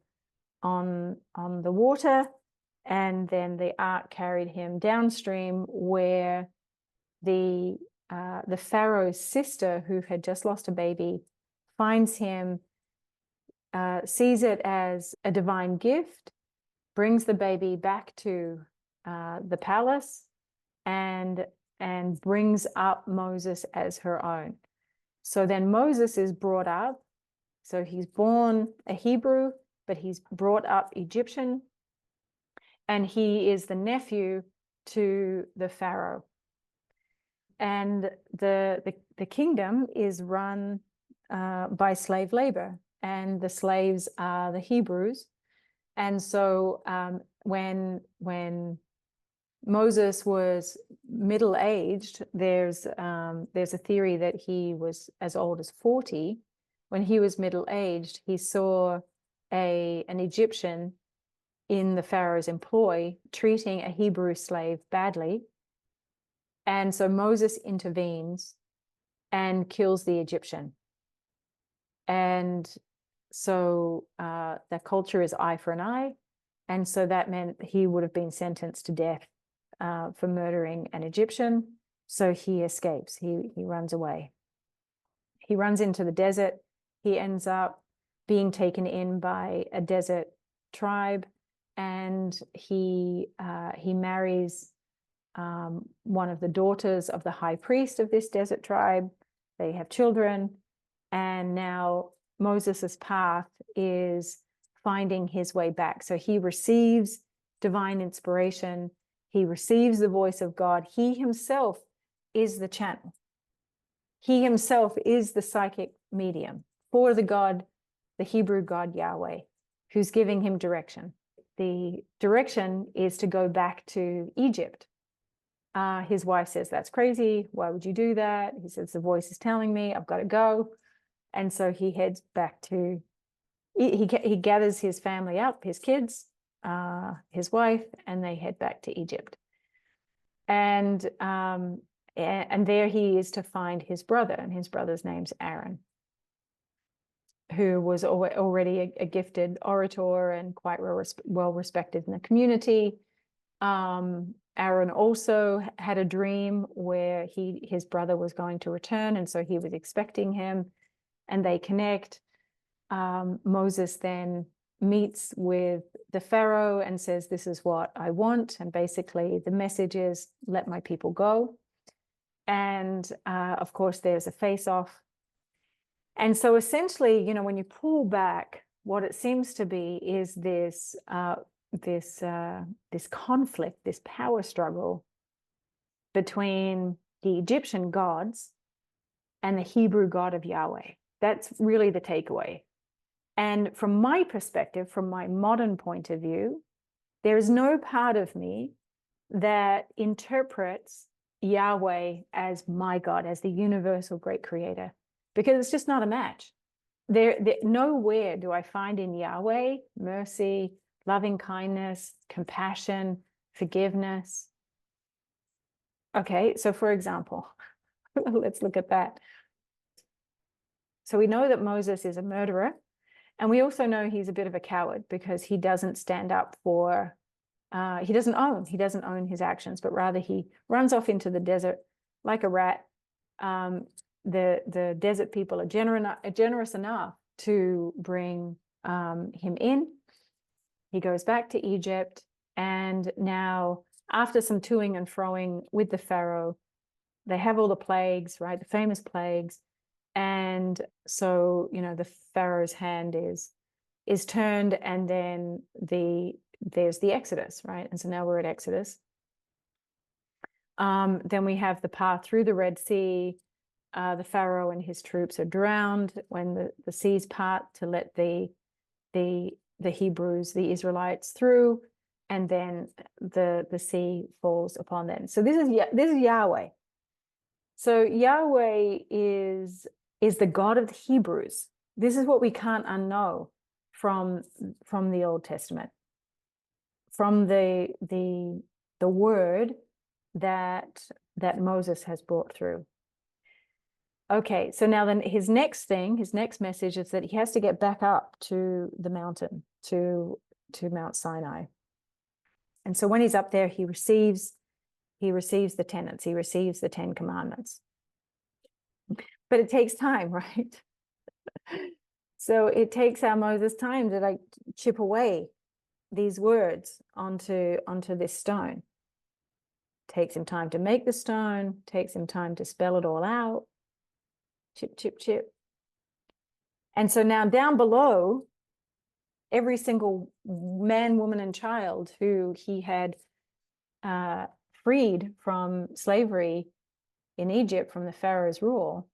on the water. And then the ark carried him downstream, where the Pharaoh's sister, who had just lost a baby, finds him, sees it as a divine gift, brings the baby back to the palace, and brings up Moses as her own. So then Moses is brought up. So he's born a Hebrew, but he's brought up Egyptian, and he is the nephew to the Pharaoh. And the kingdom is run by slave labor, and the slaves are the Hebrews. And so when Moses was middle-aged, there's a theory that he was as old as 40. When he was middle-aged, he saw an Egyptian in the Pharaoh's employ treating a Hebrew slave badly. And so Moses intervenes and kills the Egyptian. And so the culture is eye for an eye. And so that meant he would have been sentenced to death for murdering an Egyptian. So he escapes, he runs away. He runs into the desert. He ends up being taken in by a desert tribe, and he marries one of the daughters of the high priest of this desert tribe. They have children, and now Moses's path is finding his way back. So he receives divine inspiration. He receives the voice of God. He himself is the channel. He himself is the psychic medium for the Hebrew God Yahweh, who's giving him direction. The direction is to go back to Egypt. His wife says, "That's crazy. Why would you do that?" He says, "The voice is telling me I've got to go." And so he heads back to, he gathers his family up, his kids, his wife, and they head back to Egypt. And there he is to find his brother, and his brother's name's Aaron, who was already a gifted orator and quite well respected in the community. Aaron also had a dream where his brother was going to return, and so he was expecting him, and they connect. Moses then meets with the Pharaoh and says, "This is what I want." And basically the message is, "Let my people go." And of course, there's a face-off. And so essentially, you know, when you pull back, what it seems to be is this this conflict, this power struggle between the Egyptian gods and the Hebrew God of Yahweh. That's really the takeaway. And from my perspective, from my modern point of view, there is no part of me that interprets Yahweh as my God, as the universal great creator, because it's just not a match. Nowhere do I find in Yahweh mercy, loving kindness, compassion, forgiveness. Okay, so for example, let's look at that. So we know that Moses is a murderer, and we also know he's a bit of a coward because he doesn't stand up for, he doesn't own his actions, but rather he runs off into the desert like a rat. The desert people are generous enough to bring him in. He goes back to Egypt, and now after some toing and froing with the Pharaoh, they have all the plagues, right? The famous plagues. And so, you know, the Pharaoh's hand is turned, and then there's the Exodus, right? And so now we're at Exodus. Then we have the path through the Red Sea. The Pharaoh and his troops are drowned when the seas part to let the Hebrews, the Israelites, through, and then the sea falls upon them. So this is Yahweh. So Yahweh is the God of the Hebrews. This is what we can't unknow from the Old Testament, from the word that Moses has brought through. Okay, so now then his next message is that he has to get back up to the mountain, to Mount Sinai. And so when he's up there, he receives the tenets, he receives the 10 commandments. But it takes time, right? So it takes our Moses time to like chip away these words onto this stone. Takes him time to make the stone, takes him time to spell it all out. Chip, chip, chip. And so now down below, every single man, woman, and child who he had freed from slavery in Egypt from the Pharaoh's rule,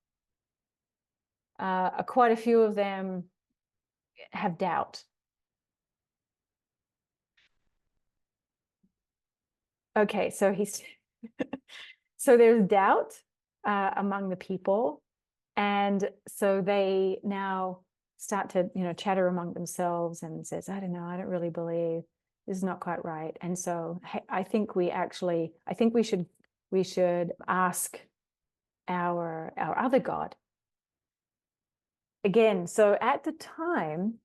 quite a few of them have doubt. Okay, so so there's doubt among the people. And so they now start to, you know, chatter among themselves and says, I don't know, I don't really believe this is not quite right. And so I think we should ask our other God. Again, so at the time,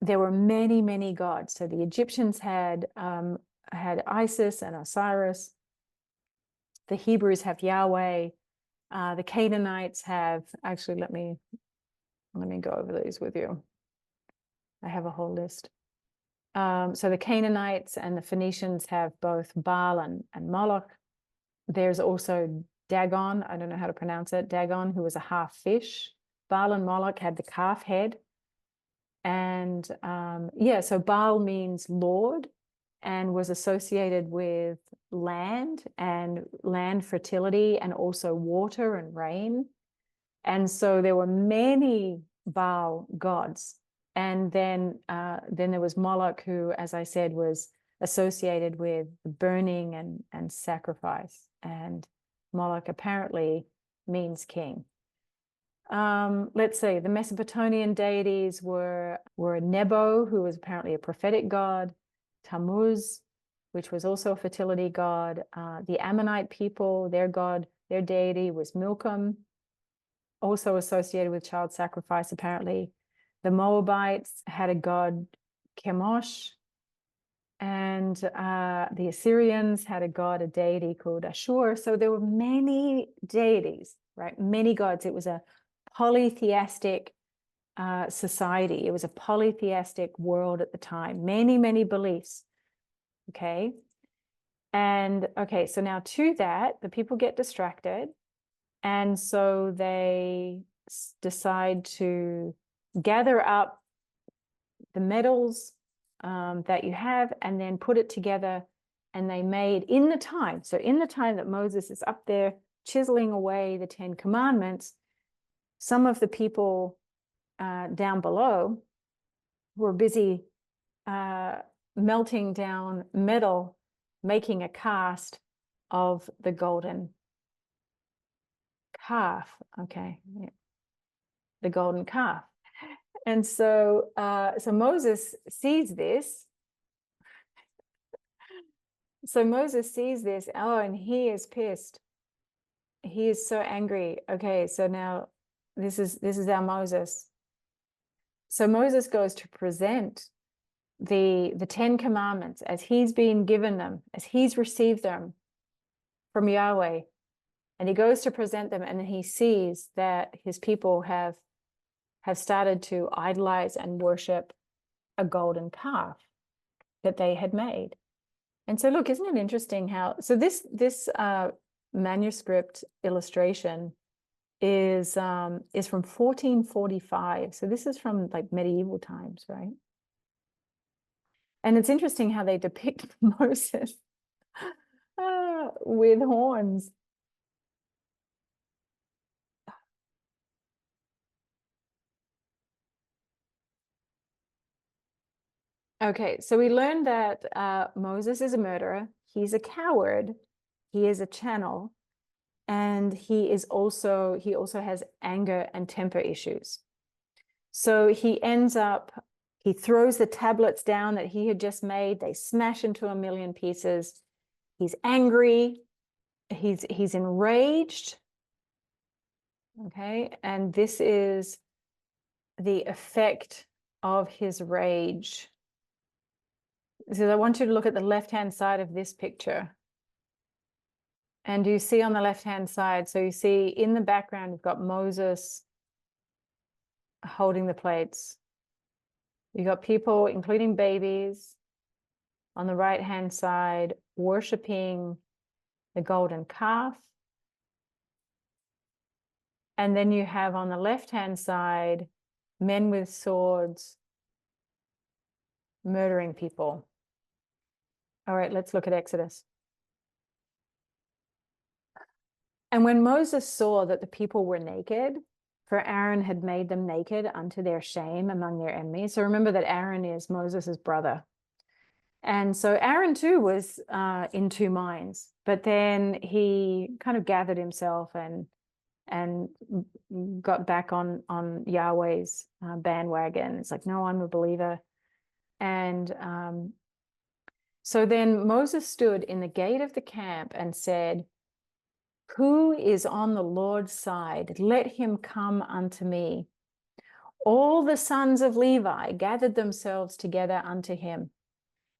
there were many, many gods. So the Egyptians had Isis and Osiris. The Hebrews have Yahweh. The Canaanites have, actually, let me go over these with you. I have a whole list. So the Canaanites and the Phoenicians have both Baal and Moloch. There's also Dagon, I don't know how to pronounce it, Dagon, who was a half fish. Baal and Moloch had the calf head. And yeah, so Baal means Lord and was associated with land and land fertility and also water and rain. And so there were many Baal gods. And then there was Moloch, who, as I said, was associated with burning and sacrifice. And Moloch apparently means king. Let's see, the Mesopotamian deities were Nebo, who was apparently a prophetic god, Tammuz, which was also a fertility god. The Ammonite people, their god, their deity was Milcom, also associated with child sacrifice, apparently. The Moabites had a god, Chemosh, and the Assyrians had a god, a deity called Ashur. So there were many deities, right? Many gods. It was a polytheistic society. It was a polytheistic world at the time. Many, many beliefs. Okay. And okay, so now to that, the people get distracted And so they decide to gather up the metals that you have and then put it together. And they made in the time that Moses is up there chiseling away the 10 Commandments, some of the people down below were busy melting down metal, making a cast of the golden calf. Okay, yeah. The golden calf. And so so Moses sees this. So Moses sees this, oh, and he is pissed. He is so angry. Okay, so now this is our Moses. So Moses goes to present the 10 Commandments as he's been given them, as he's received them from Yahweh. And he goes to present them, and then he sees that his people have started to idolize and worship a golden calf that they had made. And so look, isn't it interesting how, so this manuscript illustration is from 1445. So this is from like medieval times, right? And it's interesting how they depict Moses with horns. Okay, so we learned that Moses is a murderer. He's a coward. He is a channel. And he also has anger and temper issues. So he ends up, he throws the tablets down that he had just made. They smash into a million pieces. He's angry. He's enraged. Okay, and this is the effect of his rage. So I want you to look at the left-hand side of this picture. And you see on the left-hand side, so you see in the background, you've got Moses holding the plates. You got people, including babies, on the right-hand side, worshiping the golden calf. And then you have on the left-hand side, men with swords murdering people. All right, let's look at Exodus. And when Moses saw that the people were naked, for Aaron had made them naked unto their shame among their enemies. So remember that Aaron is Moses's brother. And so Aaron too was in two minds, but then he kind of gathered himself and got back on Yahweh's bandwagon. It's like, no, I'm a believer. And so then Moses stood in the gate of the camp and said, who is on the Lord's side? Let him come unto me. All the sons of Levi gathered themselves together unto him.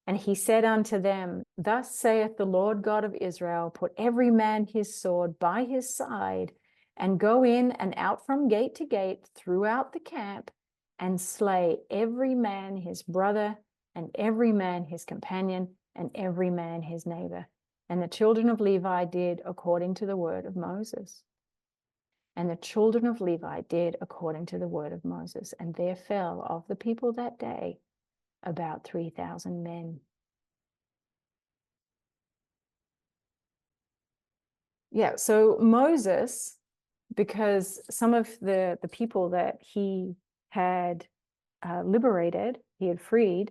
And he said unto them, thus saith the Lord God of Israel, put every man his sword by his side, and go in and out from gate to gate throughout the camp, and slay every man his brother, and every man his companion, and every man his neighbor. And the children of Levi did according to the word of Moses. And the children of Levi did according to the word of Moses. And there fell of the people that day about 3,000 men. Yeah, so Moses, because some of the people that he had liberated, he had freed,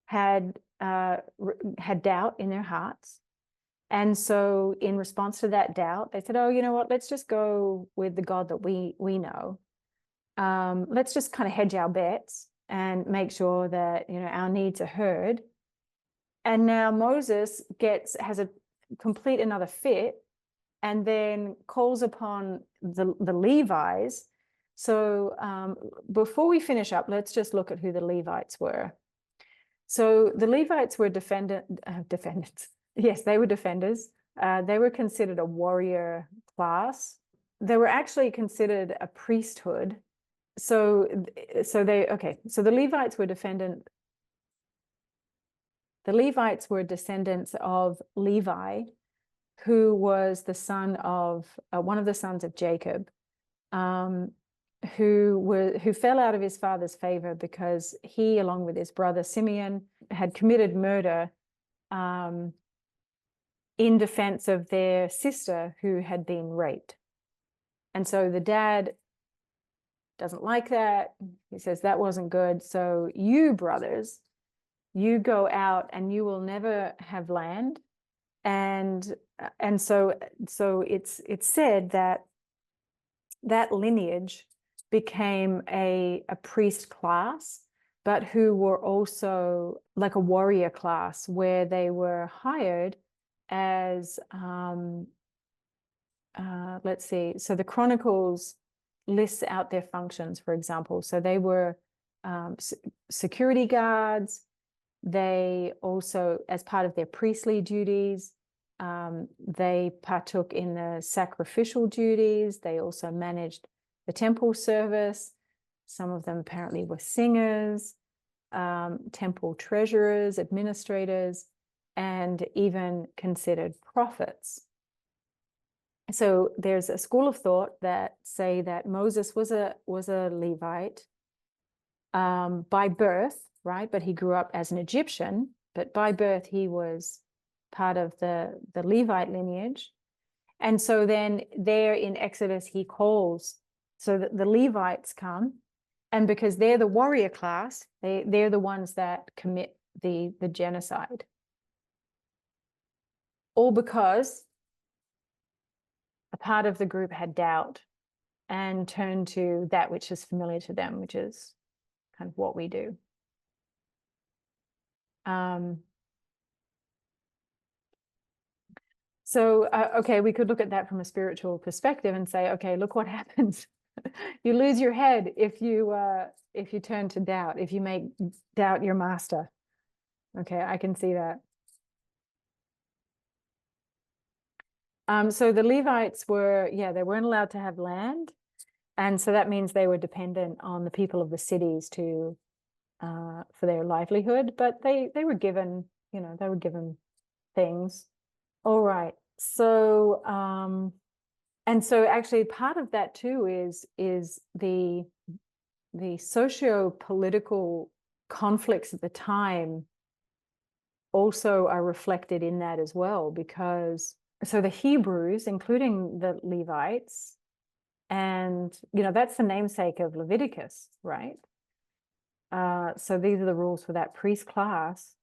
had doubt in their hearts. And so in response to that doubt, they said, oh, you know what, let's just go with the God that we know. Let's just kind of hedge our bets and make sure that, you know, our needs are heard. And now Moses has a complete another fit and then calls upon the Levites. So before we finish up, let's just look at who the Levites were. So the Levites were defendants. Yes, they were defenders. They were considered a warrior class. They were actually considered a priesthood. So the Levites were descendants of Levi, who was the son of one of the sons of Jacob, who fell out of his father's favor because he, along with his brother Simeon, had committed murder in defense of their sister who had been raped. And so the dad doesn't like that. He says, that wasn't good. So you brothers, you go out and you will never have land. And so it's said that lineage became a priest class, but who were also like a warrior class, where they were hired as let's see, so the Chronicles lists out their functions, for example. So they were security guards. They also, as part of their priestly duties, they partook in the sacrificial duties. They also managed the temple service. Some of them apparently were singers, temple treasurers, administrators, and even considered prophets. So there's a school of thought that say that Moses was a Levite by birth, right? But he grew up as an Egyptian, but by birth he was part of the Levite lineage. And so then there in Exodus he calls, so that the Levites come, and because they're the warrior class, they're the ones that commit the genocide. All because a part of the group had doubt and turned to that which is familiar to them, which is kind of what we do. Okay, we could look at that from a spiritual perspective and say, okay, look what happens. You lose your head if you turn to doubt, if you make doubt your master. Okay, I can see that. So the Levites were, they weren't allowed to have land. And so that means they were dependent on the people of the cities to for their livelihood, but they were given, they were given things. All right. So and so actually part of that too is the socio-political conflicts at the time also are reflected in that as well, because so the Hebrews, including the Levites, and that's the namesake of Leviticus, right? So these are the rules for that priest class.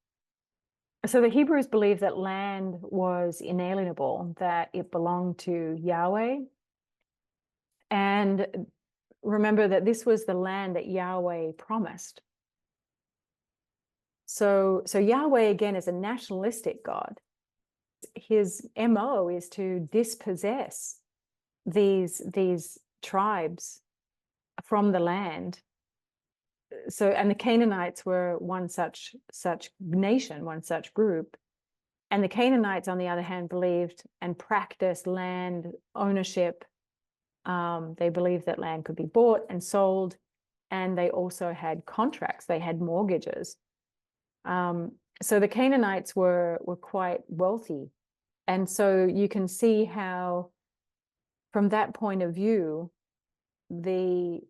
So the Hebrews believed that land was inalienable, that it belonged to Yahweh. And remember that this was the land that Yahweh promised. So Yahweh, again, is a nationalistic God. His MO is to dispossess these tribes from the land. So, and the Canaanites were one such nation, one such group. And the Canaanites, on the other hand, believed and practiced land ownership. They believed that land could be bought and sold, and they also had contracts. They had mortgages. So the Canaanites were quite wealthy. And so you can see how, from that point of view, the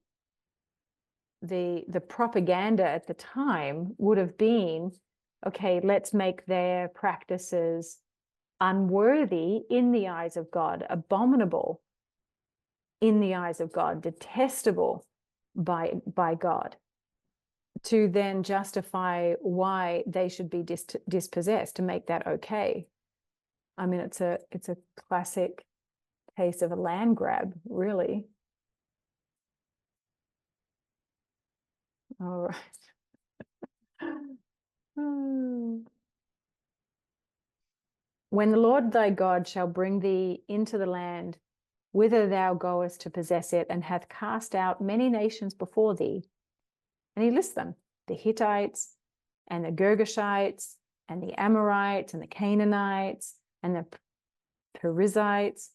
propaganda at the time would have been, okay, let's make their practices unworthy in the eyes of God, abominable in the eyes of God, detestable by God, to then justify why they should be dispossessed, to make that okay. I mean, it's a classic case of a land grab, really. All right. When the Lord thy God shall bring thee into the land whither thou goest to possess it, and hath cast out many nations before thee, and he lists them, the Hittites and the Girgashites and the Amorites and the Canaanites and the Perizzites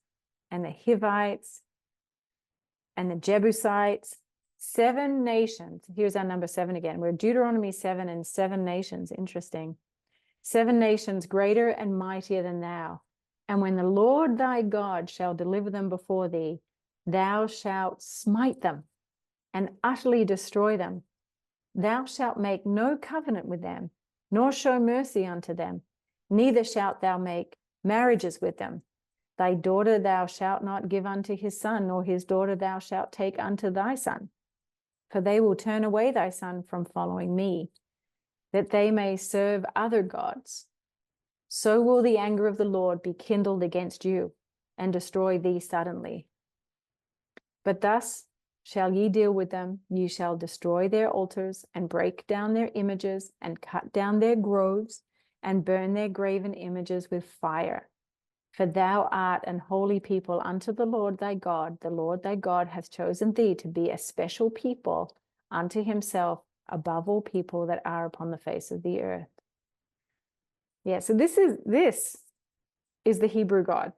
and the Hivites and the Jebusites, 7 nations. Here's our number 7 again. We're Deuteronomy 7 and 7 nations. Interesting. 7 nations greater and mightier than thou. And when the Lord thy God shall deliver them before thee, thou shalt smite them and utterly destroy them. Thou shalt make no covenant with them, nor show mercy unto them, neither shalt thou make marriages with them. Thy daughter thou shalt not give unto his son, nor his daughter thou shalt take unto thy son. For they will turn away thy son from following me, that they may serve other gods. So will the anger of the Lord be kindled against you, and destroy thee suddenly. But thus shall ye deal with them. Ye shall destroy their altars, and break down their images, and cut down their groves, and burn their graven images with fire. For thou art an holy people unto the Lord thy God. The Lord thy God hath chosen thee to be a special people unto himself above all people that are upon the face of the earth. Yeah, so this is the Hebrew God.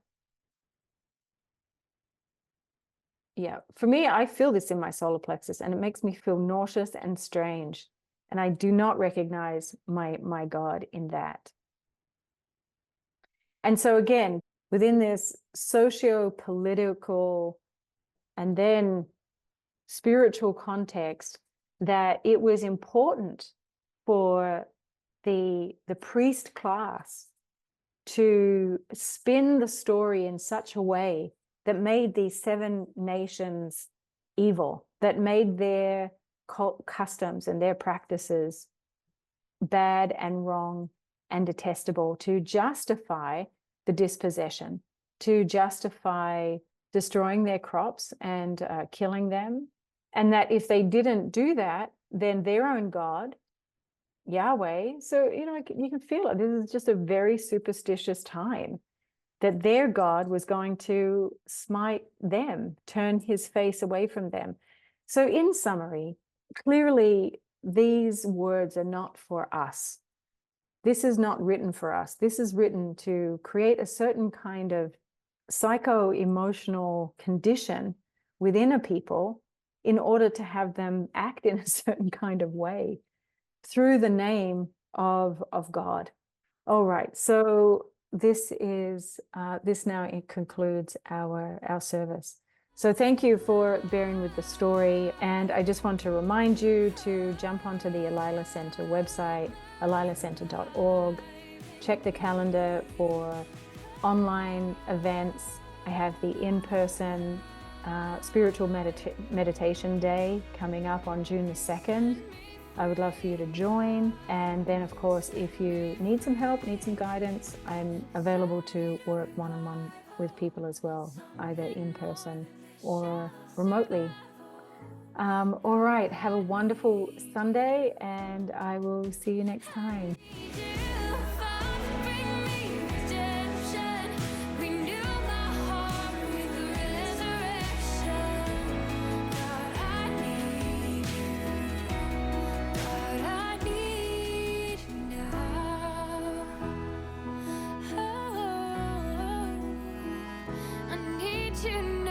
Yeah, for me, I feel this in my solar plexus, and it makes me feel nauseous and strange. And I do not recognize my God in that. And so again, within this socio-political and then spiritual context, that it was important for the priest class to spin the story in such a way that made these 7 nations evil, that made their cult customs and their practices bad and wrong and detestable, to justify the dispossession, to justify destroying their crops and killing them. And that if they didn't do that, then their own God, Yahweh, so, you can feel it. This is just a very superstitious time, that their God was going to smite them, turn his face away from them. So in summary, clearly these words are not for us. This is not written for us. This is written to create a certain kind of psycho-emotional condition within a people in order to have them act in a certain kind of way through the name of God. All right, so this now it concludes our service. So thank you for bearing with the story, and I just want to remind you to jump onto the Alila Center website, alilacenter.org. Check the calendar for online events. I have the in-person spiritual meditation day coming up on June the 2nd. I would love for you to join. And then, of course, if you need some help, need some guidance, I'm available to work one-on-one with people as well, either in person or remotely. All right, have a wonderful Sunday, and I will see you next time. You know